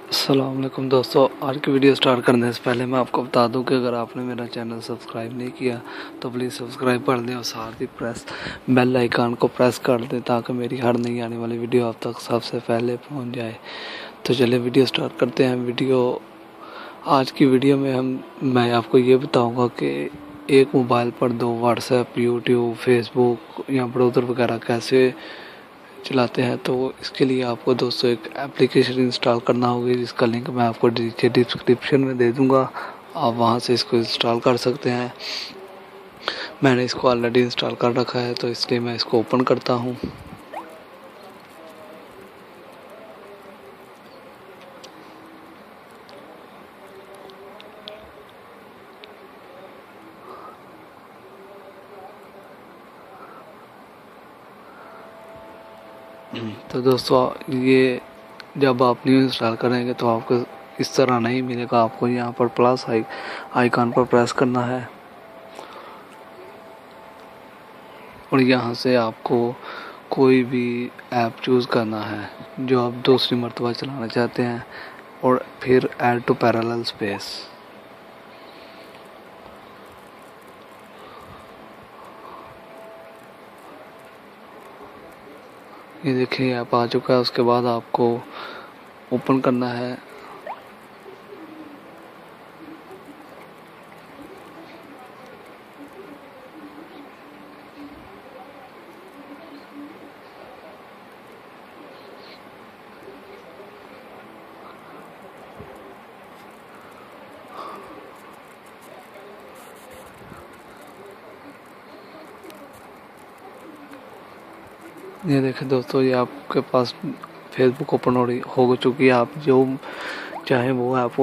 अस्सलाम वालेकुम दोस्तों, आज की वीडियो स्टार्ट करने से पहले मैं आपको बता दूं कि अगर आपने मेरा चैनल सब्सक्राइब नहीं किया तो प्लीज़ सब्सक्राइब कर दें और साथ ही बेल आइकन को प्रेस कर दें ताकि मेरी हर नई आने वाली वीडियो आप तक सबसे पहले पहुंच जाए। तो चलिए वीडियो स्टार्ट करते हैं। आज की वीडियो में मैं आपको ये बताऊँगा कि एक मोबाइल पर 2 व्हाट्सएप, यूट्यूब, फेसबुक या ब्राउज़र वगैरह कैसे चलाते हैं। तो इसके लिए आपको दोस्तों एक एप्लीकेशन इंस्टॉल करना होगी जिसका लिंक मैं आपको नीचे डिस्क्रिप्शन में दे दूंगा। आप वहां से इसको इंस्टॉल कर सकते हैं। मैंने इसको ऑलरेडी इंस्टॉल कर रखा है तो इसलिए मैं इसको ओपन करता हूं। तो दोस्तों ये जब आप न्यू इंस्टॉल करेंगे तो आपको इस तरह नहीं मिलेगा। आपको यहाँ पर प्लस आइकन पर प्रेस करना है और यहाँ से आपको कोई भी ऐप चूज़ करना है जो आप दूसरी मर्तबा चलाना चाहते हैं और फिर ऐड टू पैरेलल स्पेस। ये देखिए ऐप आ चुका है। उसके बाद आपको ओपन करना है। ये देखें दोस्तों, ये आपके पास फेसबुक ओपन हो चुकी है। आप जो चाहे वो ऐप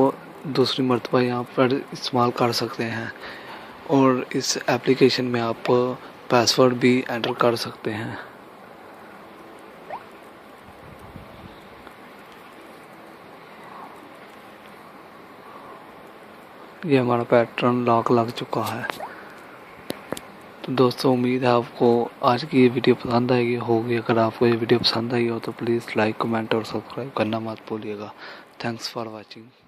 दूसरी मर्तबा यहाँ पर इस्तेमाल कर सकते हैं और इस एप्लीकेशन में आप पासवर्ड भी एंटर कर सकते हैं। ये हमारा पैटर्न लॉक लग चुका है। तो दोस्तों उम्मीद है आपको आज की ये वीडियो पसंद आएगी होगी। अगर आपको ये वीडियो पसंद आई हो तो प्लीज़ लाइक, कमेंट और सब्सक्राइब करना मत भूलिएगा। Thanks for watching.